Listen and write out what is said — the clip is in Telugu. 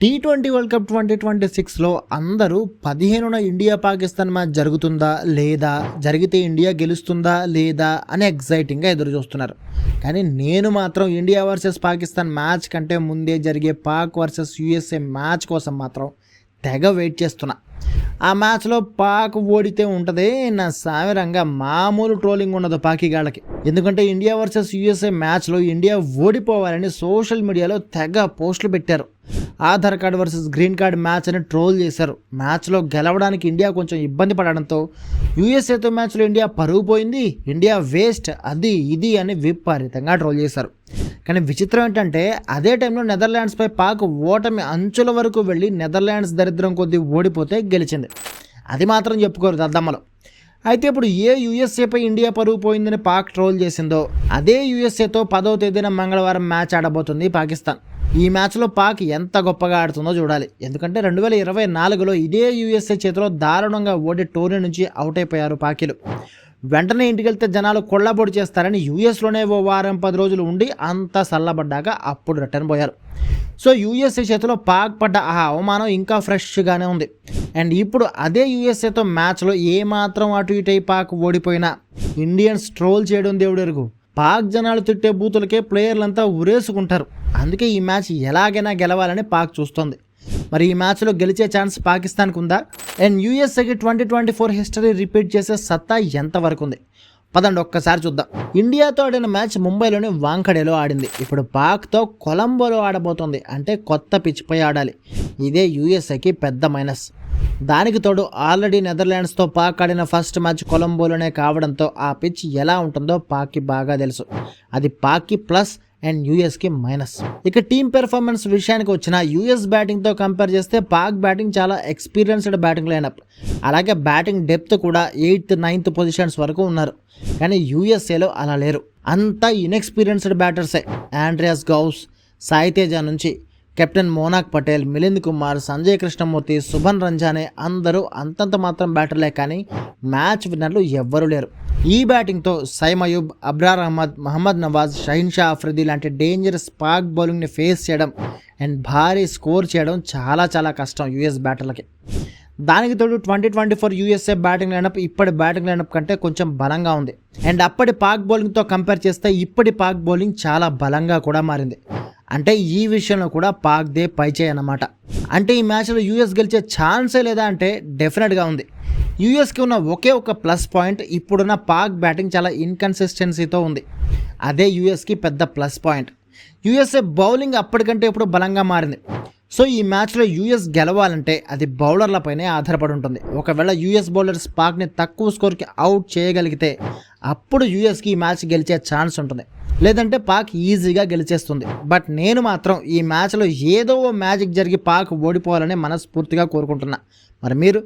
T20 వరల్డ్ కప్ 2026లో అందరూ 15న ఇండియా పాకిస్తాన్ మ్యాచ్ జరుగుతుందా లేదా, జరిగితే ఇండియా గెలుస్తుందా లేదా అని ఎగ్జైటింగ్గా ఎదురు చూస్తున్నారు. కానీ నేను మాత్రం ఇండియా వర్సెస్ పాకిస్తాన్ మ్యాచ్ కంటే ముందే జరిగే పాక్ వర్సెస్ యూఎస్ఏ మ్యాచ్ కోసం మాత్రం తెగ వెయిట్ చేస్తున్నా. ఆ మ్యాచ్లో పాక్ ఓడితే ఉంటుంది నా సామిరంగా మామూలు ట్రోలింగ్ ఉండదు పాకిగాళ్ళకి. ఎందుకంటే ఇండియా వర్సెస్ యూఎస్ఏ మ్యాచ్లో ఇండియా ఓడిపోవాలని సోషల్ మీడియాలో తెగ పోస్టులు పెట్టారు. Aadhaar card versus green card match అని ట్రోల్ చేశారు. మ్యాచ్లో గెలవడానికి ఇండియా కొంచెం ఇబ్బంది పడడంతో యూఎస్ఏతో మ్యాచ్లో ఇండియా పరుగు పోయింది, ఇండియా వేస్ట్, అది ఇది అని విపరీతంగా ట్రోల్ చేశారు. కానీ విచిత్రం ఏంటంటే అదే టైంలో నెదర్లాండ్స్పై పాక్ ఓటమి అంచుల వరకు వెళ్ళి నెదర్లాండ్స్ దరిద్రం కొద్దీ ఓడిపోతే గెలిచింది. అది మాత్రం చెప్పుకోరు దద్దమ్మలు. అయితే ఇప్పుడు ఏ యూఎస్ఏపై ఇండియా పరుగు పోయిందని పాక్ ట్రోల్ చేసిందో అదే యూఎస్ఏతో 10వ తేదీన మంగళవారం మ్యాచ్ ఆడబోతుంది పాకిస్తాన్. ఈ మ్యాచ్లో పాక్ ఎంత గొప్పగా ఆడుతుందో చూడాలి. ఎందుకంటే 2024లో ఇదే యూఎస్ఏ చేతిలో దారుణంగా ఓడి టోర్నీ నుంచి అవుట్ అయిపోయారు పాకీలు. వెంటనే ఇంటికి వెళ్తే జనాలు కొల్లబొడి చేస్తారని యూఎస్లోనే ఓ వారం 10 రోజులు ఉండి అంతా చల్లబడ్డాక అప్పుడు రిటర్న్ పోయారు. సో యూఎస్ఏ చేతిలో పాక్ పడ్డ ఆ అవమానం ఇంకా ఫ్రెష్గానే ఉంది. అండ్ ఇప్పుడు అదే యూఎస్ఏతో మ్యాచ్లో ఏమాత్రం అటు ఇటు పాక్ ఓడిపోయినా ఇండియన్స్ ట్రోల్ చేయడం దేవుడెరుగు. పాక్ జనాలు తిట్టే బూతులకే ప్లేయర్లంతా ఉరేసుకుంటారు. అందుకే ఈ మ్యాచ్ ఎలాగైనా గెలవాలని పాక్ చూస్తోంది. మరి ఈ మ్యాచ్లో గెలిచే ఛాన్స్ పాకిస్తాన్కి ఉందా? అండ్ యూఎస్ఏకి 2024 హిస్టరీ రిపీట్ చేసే సత్తా ఎంతవరకు ఉంది? పదండి ఒక్కసారి చూద్దాం. ఇండియాతో ఆడిన మ్యాచ్ ముంబైలోని వాంఖడేలో ఆడింది. ఇప్పుడు పాక్తో కొలంబోలో ఆడబోతోంది. అంటే కొత్త పిచ్పై ఆడాలి. ఇదే యూఎస్ఏకి పెద్ద మైనస్. దానికి తోడు ఆల్రెడీ నెదర్లాండ్స్తో పాక్ ఆడిన ఫస్ట్ మ్యాచ్ కొలంబోలోనే కావడంతో ఆ పిచ్ ఎలా ఉంటుందో పాక్కి బాగా తెలుసు. అది పాక్కి ప్లస్ అండ్ యూఎస్కి మైనస్. ఇక టీమ్ పెర్ఫార్మెన్స్ విషయానికి వచ్చిన యూఎస్ బ్యాటింగ్తో కంపేర్ చేస్తే పాక్ బ్యాటింగ్ చాలా ఎక్స్పీరియన్స్డ్ బ్యాటింగ్ లైనప్. అలాగే బ్యాటింగ్ డెప్త్ కూడా 8th 9th పొజిషన్స్ వరకు ఉన్నారు. కానీ యూఎస్ఏలో అలా లేరు. అంతా ఇన్ఎక్స్పీరియన్స్డ్ బ్యాటర్సే. ఆండ్రియాస్ గౌస్, సాయి తేజ నుంచి కెప్టెన్ మోనాక్ పటేల్, మిలింద్ కుమార్, సంజయ్ కృష్ణమూర్తి, శుభన్ రంజానే అందరూ అంతంత మాత్రం బ్యాటర్లే. కానీ మ్యాచ్ విన్నర్లు ఎవ్వరూ లేరు. ఈ బ్యాటింగ్తో సైమ్ అయూబ్, అబ్రార్ అహ్మద్, మహమ్మద్ నవాజ్, షహీన్ షా అఫ్రిది లాంటి డేంజరస్ పాక్ బౌలింగ్ని ఫేస్ చేయడం అండ్ భారీ స్కోర్ చేయడం చాలా కష్టం యూఎస్ బ్యాటర్లకి. దానికి తోడు 2024 యూఎస్ఏ బ్యాటింగ్ లైనప్ ఇప్పటి బ్యాటింగ్ లైనప్ కంటే కొంచెం బలంగా ఉంది. అండ్ అప్పటి పాక్ బౌలింగ్తో కంపేర్ చేస్తే ఇప్పటి పాక్ బౌలింగ్ చాలా బలంగా కూడా మారింది. అంటే ఈ విషయంలో కూడా పాక్దే పైచేయి అన్నమాట. అంటే ఈ మ్యాచ్లో యూఎస్ గెలిచే ఛాన్సే లేదా అంటే డెఫినెట్గా ఉంది. యూఎస్కి ఉన్న ఒకే ఒక ప్లస్ పాయింట్, ఇప్పుడున్న పాక్ బ్యాటింగ్ చాలా ఇన్కన్సిస్టెన్సీతో ఉంది. అదే యూఎస్కి పెద్ద ప్లస్ పాయింట్. యూఎస్ఏ బౌలింగ్ అప్పటికంటే ఇప్పుడు బలంగా మారింది. సో ఈ మ్యాచ్లో యూఎస్ గెలవాలంటే అది బౌలర్లపైనే ఆధారపడి ఉంటుంది. ఒకవేళ యూఎస్ బౌలర్స్ పాక్ని తక్కువ స్కోర్కి అవుట్ చేయగలిగితే అప్పుడు యూఎస్కి ఈ మ్యాచ్ గెలిచే ఛాన్స్ ఉంటుంది. లేదంటే పాక్ ఈజీగా గెలిచేస్తుంది. బట్ నేను మాత్రం ఈ మ్యాచ్లో ఏదో మ్యాజిక్ జరిగి పాక్ ఓడిపోవాలని మనస్ఫూర్తిగా కోరుకుంటున్నా. మరి మీరు